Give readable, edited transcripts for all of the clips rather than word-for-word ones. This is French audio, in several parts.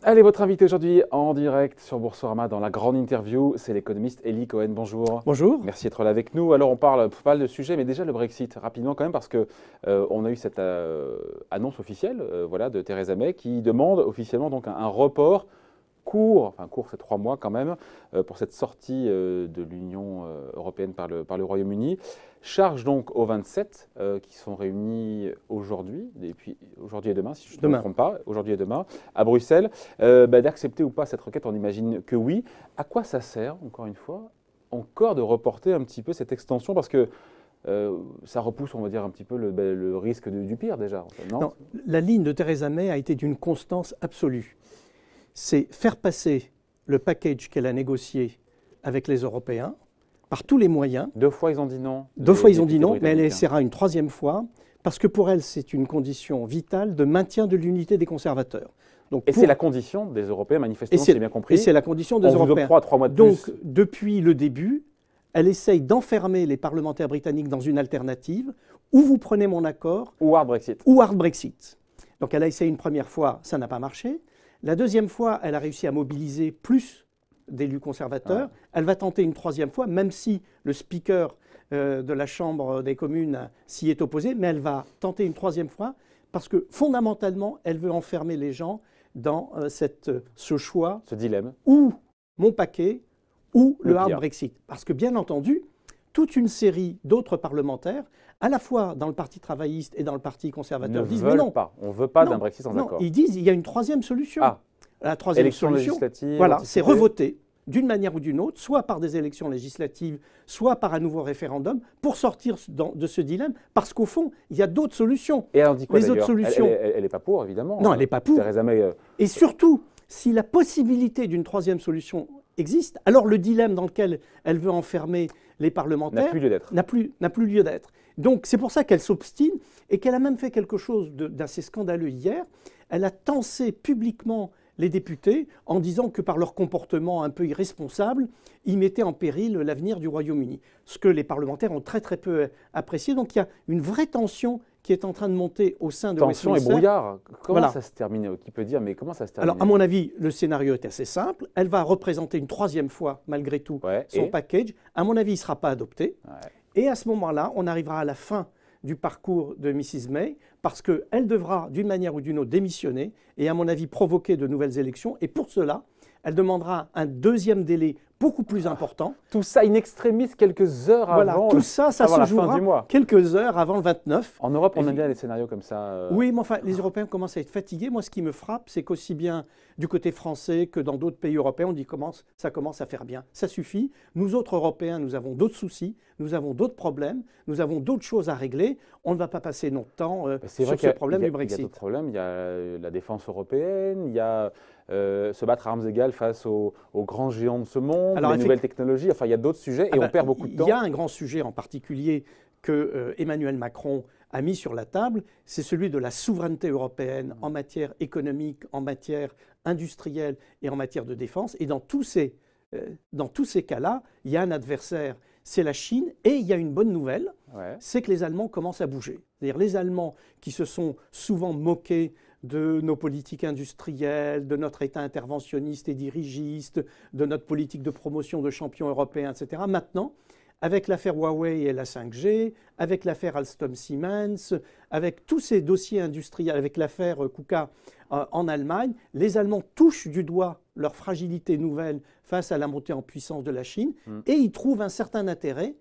Allez, votre invité aujourd'hui en direct sur Boursorama dans la grande interview, c'est l'économiste Eli Cohen. Bonjour. Bonjour. Merci d'être là avec nous. Alors, on parle pas mal de sujets, mais déjà le Brexit, rapidement quand même, parce que on a eu cette annonce officielle voilà, de Theresa May qui demande officiellement donc un report court c'est 3 mois quand même, pour cette sortie de l'Union européenne par le Royaume-Uni. Charge donc aux 27 qui sont réunis aujourd'hui et demain, si je ne me trompe pas, aujourd'hui et demain, à Bruxelles, d'accepter ou pas cette requête. On imagine que oui. À quoi ça sert, encore une fois, encore de reporter un petit peu cette extension, parce que ça repousse, on va dire, un petit peu le risque du pire déjà. Non, la ligne de Theresa May a été d'une constance absolue. C'est faire passer le package qu'elle a négocié avec les Européens par tous les moyens. 2 fois, ils ont dit non. 2 fois, ils ont dit non, mais elle essaiera une 3e fois, parce que pour elle, c'est une condition vitale de maintien de l'unité des conservateurs. Donc c'est la condition des Européens, manifestement, si j'ai bien compris. Et c'est la condition des Européens. On vous octroie 3 mois de plus. Donc, depuis le début, elle essaye d'enfermer les parlementaires britanniques dans une alternative, où vous prenez mon accord. Ou hard Brexit. Ou hard Brexit. Donc elle a essayé une première fois, ça n'a pas marché. La 2e fois, elle a réussi à mobiliser plus d'élus conservateurs. Ah. Elle va tenter une 3e fois, même si le speaker de la Chambre des communes s'y est opposé, mais elle va tenter une 3e fois parce que fondamentalement, elle veut enfermer les gens dans ce choix. Ce dilemme. Ou mon paquet, ou le hard Brexit. Parce que bien entendu, toute une série d'autres parlementaires, à la fois dans le Parti travailliste et dans le Parti conservateur, disent mais non, on ne veut pas d'un Brexit sans accord. Ils disent il y a une 3e solution. Ah. La 3e solution, voilà, c'est revoter d'une manière ou d'une autre, soit par des élections législatives, soit par un nouveau référendum, pour sortir de ce dilemme, parce qu'au fond, il y a d'autres solutions. Et elle en dit quoi, les autres solutions, elle n'est pas pour, évidemment. Non, elle n'est pas pour. Theresa May, Et surtout, si la possibilité d'une 3e solution existe, alors le dilemme dans lequel elle veut enfermer les parlementaires n'a plus lieu d'être. Donc c'est pour ça qu'elle s'obstine et qu'elle a même fait quelque chose d'assez scandaleux hier. Elle a tensé publiquement les députés en disant que par leur comportement un peu irresponsable, ils mettaient en péril l'avenir du Royaume-Uni. Ce que les parlementaires ont très peu apprécié. Donc il y a une vraie tension qui est en train de monter au sein de Westminster. Tension et brouillard. Comment ça se termine? Qui peut dire, mais comment ça se termine? Alors, à mon avis, le scénario est assez simple. Elle va représenter une 3e fois, malgré tout, son package. À mon avis, il ne sera pas adopté. Ouais. Et à ce moment-là, on arrivera à la fin du parcours de Mrs. May, parce qu'elle devra, d'une manière ou d'une autre, démissionner et, à mon avis, provoquer de nouvelles élections. Et pour cela, elle demandera un 2e délai beaucoup plus important. Tout ça in extremis quelques heures avant, tout ça se jouera quelques heures avant le 29. En Europe, on aime bien les scénarios comme ça. Oui, mais enfin, les Européens commencent à être fatigués. Moi, ce qui me frappe, c'est qu'aussi bien du côté français que dans d'autres pays européens, on dit ça commence à faire bien. Ça suffit. Nous autres Européens, nous avons d'autres soucis, nous avons d'autres problèmes, nous avons d'autres choses à régler. On ne va pas passer notre temps sur ce problème du Brexit. Il y a d'autres problèmes. Il y a la défense européenne, il y a se battre à armes égales face aux grands géants de ce monde, les nouvelles technologies. Enfin, il y a d'autres sujets et on perd beaucoup de temps. Il y a un grand sujet en particulier que Emmanuel Macron a mis sur la table, c'est celui de la souveraineté européenne en matière économique, en matière industrielle et en matière de défense. Et dans tous ces cas-là, il y a un adversaire, c'est la Chine. Et il y a une bonne nouvelle, c'est que les Allemands commencent à bouger. C'est-à-dire les Allemands qui se sont souvent moqués de nos politiques industrielles, de notre État interventionniste et dirigiste, de notre politique de promotion de champions européens, etc. Maintenant, avec l'affaire Huawei et la 5G, avec l'affaire Alstom-Siemens, avec tous ces dossiers industriels, avec l'affaire KUKA en Allemagne, les Allemands touchent du doigt leur fragilité nouvelle face à la montée en puissance de la Chine et ils trouvent un certain intérêt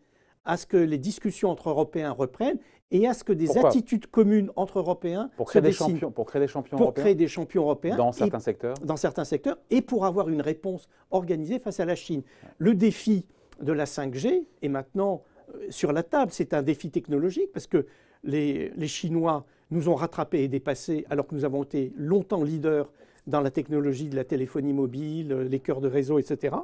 à ce que les discussions entre Européens reprennent et à ce que des attitudes communes entre Européens pour créer des champions européens dans certains secteurs et pour avoir une réponse organisée face à la Chine. Le défi de la 5G est maintenant sur la table. C'est un défi technologique parce que les Chinois nous ont rattrapés et dépassés alors que nous avons été longtemps leaders dans la technologie de la téléphonie mobile, les cœurs de réseau, etc.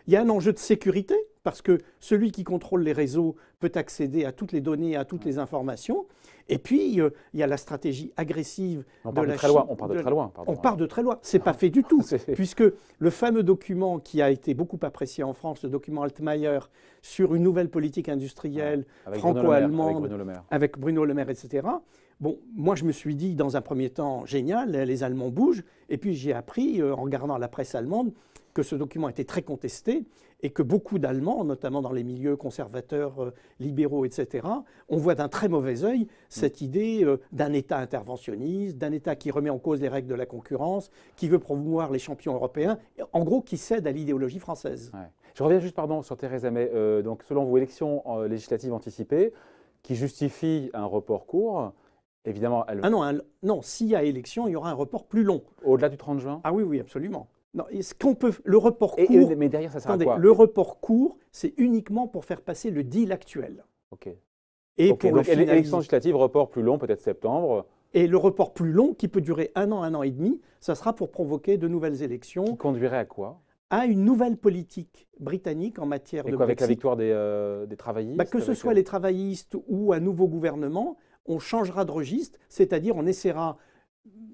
Il y a un enjeu de sécurité, parce que celui qui contrôle les réseaux peut accéder à toutes les données, à toutes les informations. Et puis, il y a la stratégie agressive de la Chine. On part de très loin. On part de très loin. Ce n'est pas fait du tout, puisque le fameux document qui a été beaucoup apprécié en France, le document Altmaier, sur une nouvelle politique industrielle franco-allemande, avec Bruno Le Maire, etc. Bon, moi, je me suis dit, dans un premier temps, génial, les Allemands bougent. Et puis, j'ai appris, en regardant la presse allemande, que ce document était très contesté et que beaucoup d'Allemands, notamment dans les milieux conservateurs, libéraux, etc., on voit d'un très mauvais œil cette idée d'un État interventionniste, d'un État qui remet en cause les règles de la concurrence, qui veut promouvoir les champions européens, en gros qui cède à l'idéologie française. Ouais. Je reviens juste sur Theresa May. Donc, selon vous, élections législatives anticipées qui justifient un report court. Évidemment, Ah non, s'il y a élection, il y aura un report plus long. Au-delà du 30 juin? Ah oui, oui, absolument. Non, est-ce qu'on peut le report court? Mais derrière, ça sert à quoi? Le report court, c'est uniquement pour faire passer le deal actuel. Ok. Et pour donc, l'élection législative, report plus long, peut-être septembre. Et le report plus long, qui peut durer un an et demi, ça sera pour provoquer de nouvelles élections. Qui conduirait à quoi? À une nouvelle politique britannique en matière de Brexit. Avec la victoire des travaillistes? Que ce soit les travaillistes ou un nouveau gouvernement, on changera de registre, c'est-à-dire on essaiera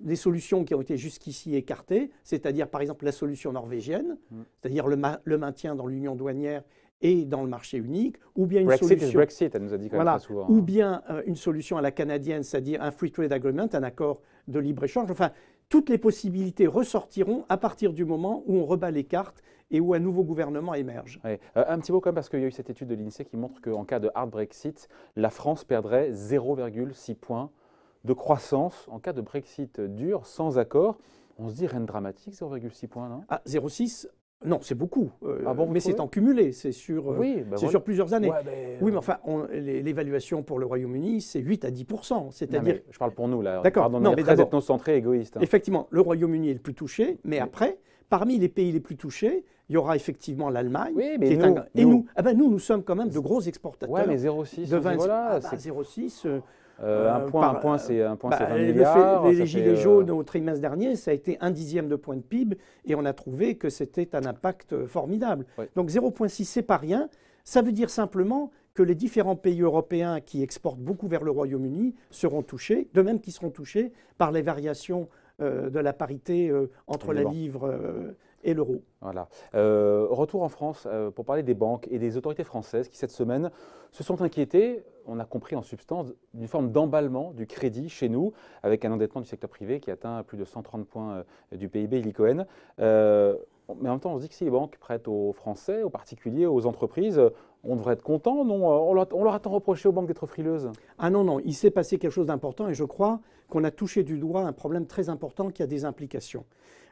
des solutions qui ont été jusqu'ici écartées, c'est-à-dire par exemple la solution norvégienne, c'est-à-dire le maintien dans l'union douanière et dans le marché unique, ou bien une solution, Brexit, elle nous a dit quand même très souvent. Ou bien une solution à la canadienne, c'est-à-dire un free trade agreement, un accord de libre-échange. Enfin, toutes les possibilités ressortiront à partir du moment où on rebat les cartes et où un nouveau gouvernement émerge. Ouais. Un petit mot quand même, parce qu'il y a eu cette étude de l'INSEE qui montre qu'en cas de hard Brexit, la France perdrait 0,6 points de croissance en cas de Brexit dur, sans accord. On se dit rien de dramatique, 0,6 points, non? 0,6 non, c'est beaucoup. Bon, mais c'est en cumulé, c'est sur, sur plusieurs années. Ouais, oui, mais enfin, l'évaluation pour le Royaume-Uni, c'est 8 à 10%. C'est-à-dire. Je parle pour nous, là. D'accord. Non, mais très ethnocentré, égoïste. Effectivement, le Royaume-Uni est le plus touché, mais après, parmi les pays les plus touchés, il y aura effectivement l'Allemagne. Oui, mais nous sommes quand même de gros exportateurs. Ouais, mais 0,6, voilà. 0,6. Un point, c'est 20 milliards. Les gilets jaunes au trimestre dernier, ça a été 1/10 de point de PIB et on a trouvé que c'était un impact formidable. Ouais. Donc 0,6, c'est pas rien. Ça veut dire simplement que les différents pays européens qui exportent beaucoup vers le Royaume-Uni seront touchés, de même qu'ils seront touchés par les variations de la parité entre la livre et l'euro. Voilà. Retour en France pour parler des banques et des autorités françaises qui, cette semaine, se sont inquiétées, on a compris en substance, d'une forme d'emballement du crédit chez nous, avec un endettement du secteur privé qui atteint plus de 130 points du PIB, Elie Cohen. Mais en même temps, on se dit que si les banques prêtent aux Français, aux particuliers, aux entreprises, on devrait être content, non? On leur a tant reproché aux banques d'être frileuses? Ah non, il s'est passé quelque chose d'important et je crois qu'on a touché du doigt un problème très important qui a des implications.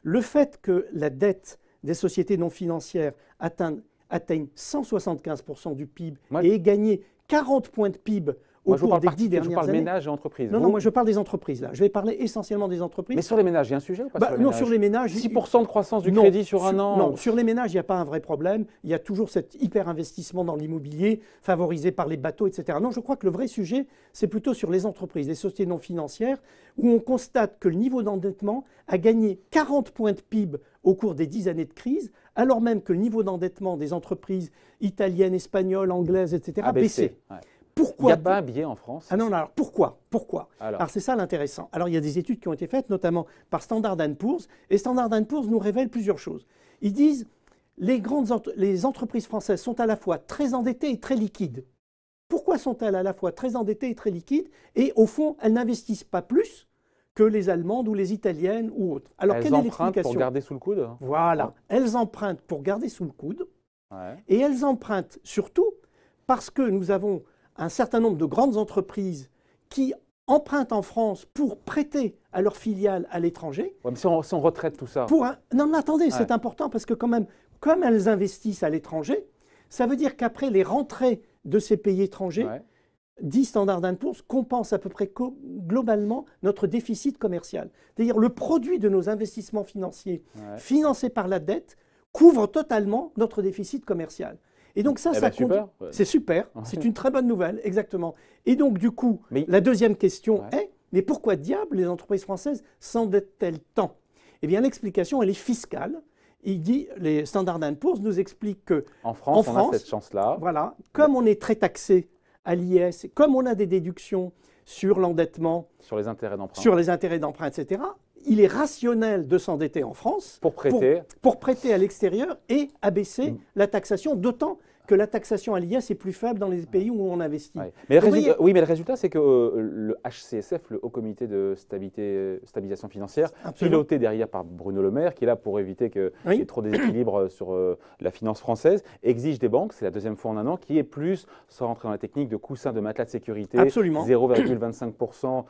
Le fait que la dette des sociétés non financières atteigne 175% du PIB et ait gagné 40 points de PIB au cours des 10 dernières années. Je parle ménages et entreprises. Non, moi je parle des entreprises là. Je vais parler essentiellement des entreprises. Mais sur les ménages, il y a un sujet ou pas sur les non, ménages? sur les ménages. 6% de croissance du crédit sur un an. Non, sur les ménages, il n'y a pas un vrai problème. Il y a toujours cet hyper-investissement dans l'immobilier, favorisé par les bateaux, etc. Non, je crois que le vrai sujet, c'est plutôt sur les entreprises, les sociétés non financières, où on constate que le niveau d'endettement a gagné 40 points de PIB au cours des 10 années de crise, alors même que le niveau d'endettement des entreprises italiennes, espagnoles, anglaises, etc. a baissé. Ouais. Pourquoi? Il n'y a pas un biais en France? Ah non, alors pourquoi? Alors c'est ça l'intéressant. Alors il y a des études qui ont été faites, notamment par Standard & Poor's, et Standard & Poor's nous révèle plusieurs choses. Ils disent les entreprises françaises sont à la fois très endettées et très liquides. Pourquoi sont-elles à la fois très endettées et très liquides? Et au fond, elles n'investissent pas plus que les Allemandes ou les Italiennes ou autres. Alors elles empruntent pour garder sous le coude? Voilà, elles empruntent pour garder sous le coude, et elles empruntent surtout parce que nous avons un certain nombre de grandes entreprises qui empruntent en France pour prêter à leurs filiales à l'étranger. Ouais, mais si on retraite tout ça. Non, mais attendez, c'est important parce que quand même, comme elles investissent à l'étranger, ça veut dire qu'après les rentrées de ces pays étrangers, dit Standard & Poor's, compense à peu près globalement notre déficit commercial. C'est-à-dire le produit de nos investissements financiers financés par la dette couvre totalement notre déficit commercial. Et donc ça super. C'est super, c'est une très bonne nouvelle, exactement. Et donc du coup, la deuxième question est, mais pourquoi diable les entreprises françaises s'endettent-elles tant? Eh bien l'explication, elle est fiscale, Il dit, les Standard & Poor's nous expliquent que En France, on a cette chance-là. voilà, comme on est très taxé à l'IS, comme on a des déductions sur l'endettement, Sur les intérêts d'emprunt. sur les intérêts d'emprunt, etc., il est rationnel de s'endetter en France Pour prêter. pour prêter à l'extérieur et abaisser la taxation, d'autant que la taxation à l'IS est plus faible dans les pays où on investit. Ouais. Mais Vous voyez, oui, mais le résultat, c'est que le HCSF, le Haut Comité de stabilisation financière, Absolument. piloté derrière par Bruno Le Maire, qui est là pour éviter qu'il y Oui. ait trop déséquilibre sur la finance française, exige des banques, c'est la deuxième fois en un an, qui est plus, sans rentrer dans la technique, de coussin de matelas de sécurité, Absolument. 0,25%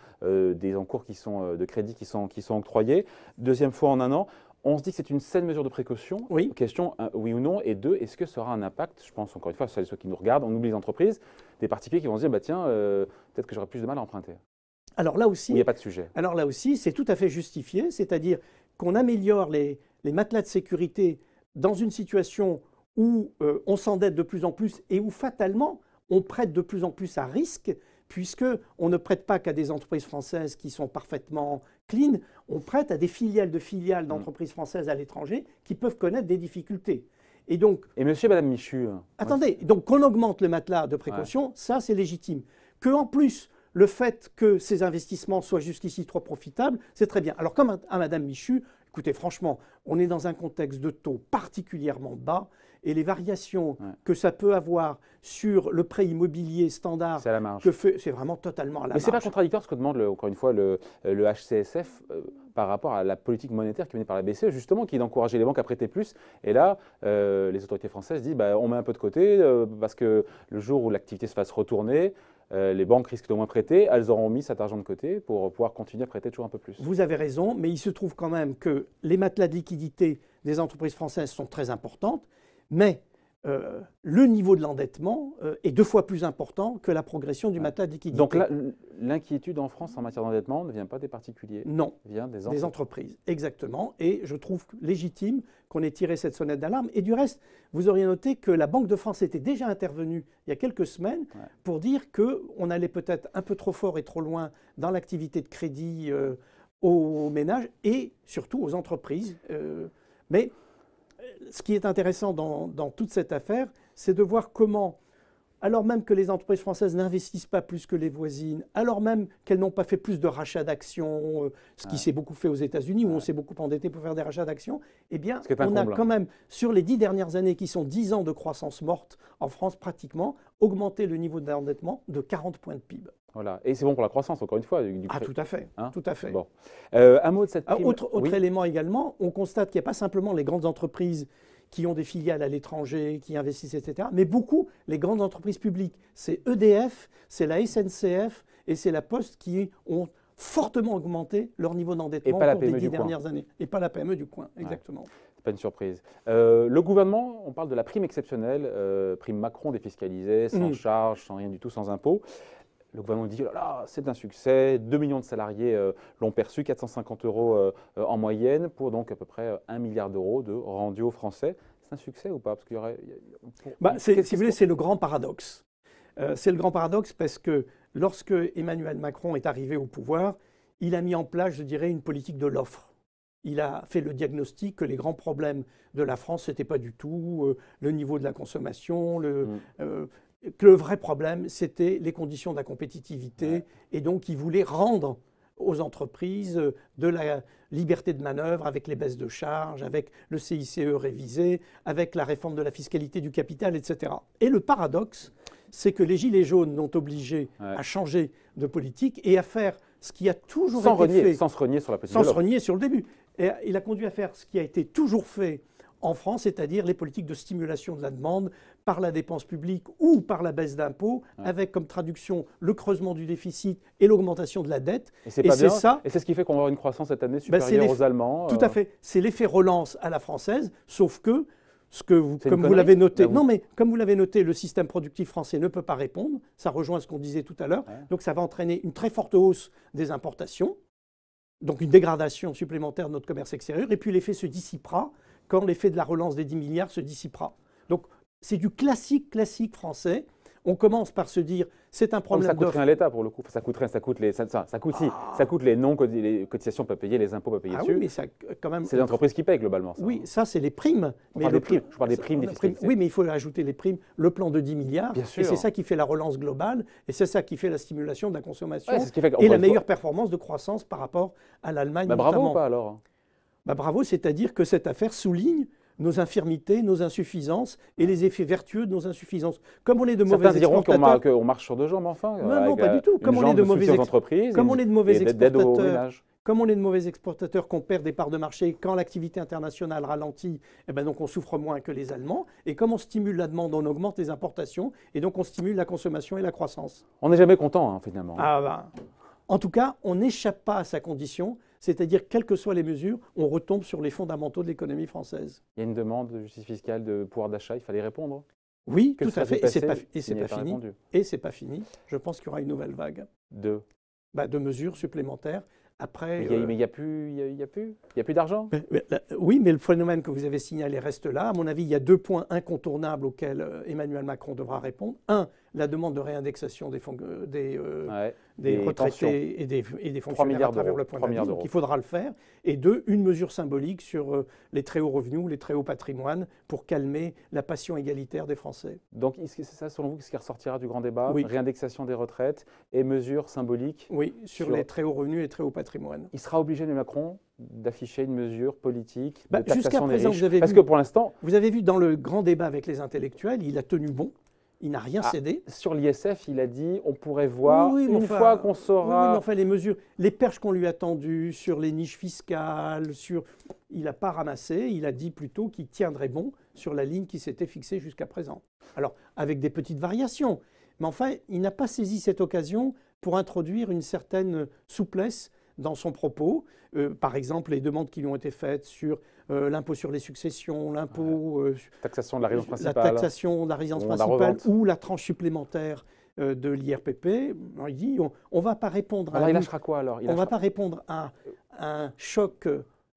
des encours de crédit qui sont octroyés. Deuxième fois en un an. On se dit que c'est une saine mesure de précaution. Oui. Question, oui ou non. Et deux, est-ce que ça aura un impact, je pense encore une fois, sur ceux qui nous regardent, on oublie les entreprises, des particuliers qui vont se dire, bah, tiens, peut-être que j'aurai plus de mal à emprunter. Alors là aussi, Où il n'y a pas de sujet. Alors là aussi, c'est tout à fait justifié, c'est-à-dire qu'on améliore les matelas de sécurité dans une situation où on s'endette de plus en plus et où fatalement on prête de plus en plus à risque, puisqu'on ne prête pas qu'à des entreprises françaises qui sont parfaitement clean, on prête à des filiales de filiales d'entreprises françaises à l'étranger qui peuvent connaître des difficultés. Et donc, Et monsieur et madame Michu. attendez, donc qu'on augmente le matelas de précaution, ça c'est légitime. Que en plus, le fait que ces investissements soient jusqu'ici trop profitables, c'est très bien. Alors comme à madame Michu, écoutez, franchement, on est dans un contexte de taux particulièrement bas et les variations que ça peut avoir sur le prêt immobilier standard, c'est à la marge. c'est vraiment totalement à la Mais ce n'est pas marge. contradictoire ce que demande, encore une fois, le HCSF par rapport à la politique monétaire qui est menée par la BCE, justement, qui est d'encourager les banques à prêter plus. Et là, les autorités françaises disent, bah, on met un peu de côté, parce que le jour où l'activité se fasse retourner, les banques risquent de moins prêter, elles auront mis cet argent de côté pour pouvoir continuer à prêter toujours un peu plus. Vous avez raison, mais il se trouve quand même que les matelas de liquidité des entreprises françaises sont très importantes, mais le niveau de l'endettement est 2 fois plus important que la progression du matelas de liquidité. Donc là, l'inquiétude en France en matière d'endettement ne vient pas des particuliers, non, vient des des entreprises, exactement. Et je trouve légitime qu'on ait tiré cette sonnette d'alarme. Et du reste, vous auriez noté que la Banque de France était déjà intervenue il y a quelques semaines pour dire qu'on allait peut-être un peu trop fort et trop loin dans l'activité de crédit aux ménages et surtout aux entreprises. Mais ce qui est intéressant dans toute cette affaire, c'est de voir comment, alors même que les entreprises françaises n'investissent pas plus que les voisines, alors même qu'elles n'ont pas fait plus de rachats d'actions, ce qui s'est beaucoup fait aux États-Unis, où on s'est beaucoup endetté pour faire des rachats d'actions, eh bien, on a quand même, sur les 10 dernières années, qui sont 10 ans de croissance morte en France pratiquement, augmenté le niveau d'endettement de 40 points de PIB. Voilà. Et c'est bon pour la croissance, encore une fois. Tout à fait. Tout à fait. Bon. Un mot de cette prime. Autre élément également, on constate qu'il n'y a pas simplement les grandes entreprises qui ont des filiales à l'étranger, qui investissent, etc., mais beaucoup les grandes entreprises publiques. C'est EDF, c'est la SNCF et c'est la Poste qui ont fortement augmenté leur niveau d'endettement au cours des 10 dernières années. Et pas la PME du coin, exactement. C'est pas une surprise. Le gouvernement, on parle de la prime exceptionnelle, prime Macron défiscalisée, sans charge, sans rien du tout, sans impôt. Le gouvernement dit, oh là là, c'est un succès, 2 millions de salariés l'ont perçu, 450 € en moyenne, pour donc à peu près 1 milliard d'euros de rendus aux Français. C'est un succès ou pas? Parce qu'il y aurait, si vous voulez, c'est le grand paradoxe. C'est le grand paradoxe parce que lorsque Emmanuel Macron est arrivé au pouvoir, il a mis en place, je dirais, une politique de l'offre. Il a fait le diagnostic que les grands problèmes de la France, ce n'était pas du tout le niveau de la consommation, que le vrai problème, c'était les conditions de la compétitivité. Et donc, il voulait rendre aux entreprises de la liberté de manœuvre avec les baisses de charges, avec le CICE révisé, avec la réforme de la fiscalité du capital, etc. Et le paradoxe, c'est que les Gilets jaunes l'ont obligé à changer de politique et à faire ce qui a toujours été fait. Sans se renier sur la politique. Sans se renier sur le début. Et il a conduit à faire ce qui a été toujours fait en France, c'est-à-dire les politiques de stimulation de la demande par la dépense publique ou par la baisse d'impôts, avec comme traduction le creusement du déficit et l'augmentation de la dette. Et c'est ça. Et c'est ce qui fait qu'on va avoir une croissance cette année supérieure aux Allemands. Tout à fait. C'est l'effet relance à la française, sauf que comme vous l'avez noté, comme vous l'avez noté, le système productif français ne peut pas répondre. Ça rejoint ce qu'on disait tout à l'heure. Donc ça va entraîner une très forte hausse des importations, donc une dégradation supplémentaire de notre commerce extérieur. Et puis l'effet se dissipera quand l'effet de la relance des 10 milliards se dissipera. Donc c'est du classique français. On commence par se dire, c'est un Comme problème ça coûte d'offre. rien à l'État pour le coup. Ça coûte rien, ça coûte les non les cotisations pas payées, les impôts pas payés Ah dessus. oui, mais ça, quand même. C'est l'entreprise qui paye globalement. Ça. Oui, ça, c'est les primes. Je parle des primes, des fiscalités. Oui, mais il faut ajouter les primes, le plan de 10 milliards. Bien sûr. Et c'est ça qui fait la relance globale, et c'est ça qui fait la stimulation de la consommation, Ouais, c'est ce qui fait et la meilleure performance de croissance par rapport à l'Allemagne. Bravo ou pas alors? Bravo, c'est-à-dire que cette affaire souligne nos infirmités, nos insuffisances et les effets vertueux de nos insuffisances. Comme on est de mauvais exportateurs... Certains diront qu'on marche sur deux jambes, enfin. Non, pas du tout. Comme on est de mauvais entreprises, comme on est de mauvais exportateurs, comme on est de mauvais exportateurs, qu'on perd des parts de marché, quand l'activité internationale ralentit, eh ben donc on souffre moins que les Allemands. Et comme on stimule la demande, on augmente les importations, et donc on stimule la consommation et la croissance. On n'est jamais content, hein, finalement. En tout cas, on n'échappe pas à sa condition. C'est-à-dire, quelles que soient les mesures, on retombe sur les fondamentaux de l'économie française. Il y a une demande de justice fiscale, de pouvoir d'achat, il fallait répondre. Oui, tout à fait. Et c'est pas fini. Répondu. Et c'est pas fini. Je pense qu'il y aura une nouvelle vague de mesures supplémentaires. Après, mais il n'y a plus d'argent. Oui, mais le phénomène que vous avez signalé reste là. À mon avis, il y a 2 points incontournables auxquels Emmanuel Macron devra répondre. Un, la demande de réindexation des retraités et des fonctionnaires à travers le point d'indice. Donc il faudra le faire. Et 2, une mesure symbolique sur les très hauts revenus, les très hauts patrimoines, pour calmer la passion égalitaire des Français. Donc c'est ça, selon vous, ce qui ressortira du grand débat? Oui. Réindexation des retraites et mesures symboliques? Oui, sur les très hauts revenus et les très hauts patrimoines. Il sera obligé, Emmanuel Macron, d'afficher une mesure politique de jusqu'à taxation des présent, riches. Parce que pour l'instant... Vous avez vu dans le grand débat avec les intellectuels, il a tenu bon. Il n'a rien cédé. Sur l'ISF, il a dit on pourrait voir une fois qu'on saura... Oui, mais enfin, les mesures, les perches qu'on lui a tendues sur les niches fiscales, il n'a pas ramassé. Il a dit plutôt qu'il tiendrait bon sur la ligne qui s'était fixée jusqu'à présent. Alors, avec des petites variations. Mais enfin, il n'a pas saisi cette occasion pour introduire une certaine souplesse dans son propos. Par exemple, les demandes qui lui ont été faites sur l'impôt sur les successions, l'impôt... taxation de la résidence principale. La taxation de la résidence principale ou la tranche supplémentaire de l'IRPP. Il dit, on ne va pas répondre il lâchera quoi alors? On ne va pas répondre à un choc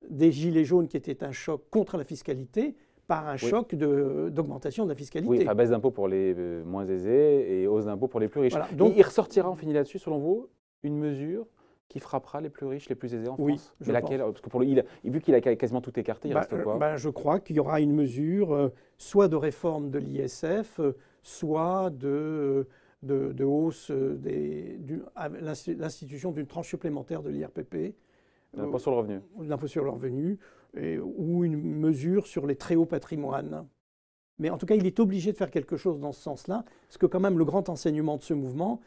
des gilets jaunes qui était un choc contre la fiscalité par un choc d'augmentation de la fiscalité. Oui, baisse d'impôts pour les moins aisés et hausse d'impôts pour les plus riches. Voilà, donc, il ressortira, on finit là-dessus, selon vous, une mesure qui frappera les plus riches, les plus aisés en France? Oui, laquelle? Parce que vu qu'il a quasiment tout écarté, il reste quoi? Je crois qu'il y aura une mesure soit de réforme de l'ISF, soit de hausse l'institution d'une tranche supplémentaire de l'IRPP. L'impôt sur le revenu. L'impôt sur le revenu, ou une mesure sur les très hauts patrimoines. Mais en tout cas, il est obligé de faire quelque chose dans ce sens-là, parce que quand même, le grand enseignement de ce mouvement,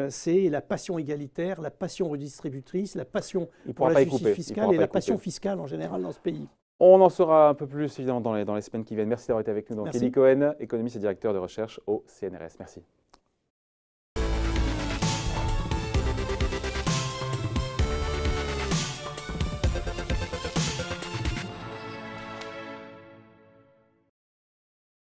c'est la passion égalitaire, la passion redistributrice, la passion pour la justice fiscale et la passion fiscale en général dans ce pays. On en saura un peu plus évidemment dans les semaines qui viennent. Merci d'avoir été avec nous. Donc, Élie Cohen, économiste et directeur de recherche au CNRS. Merci.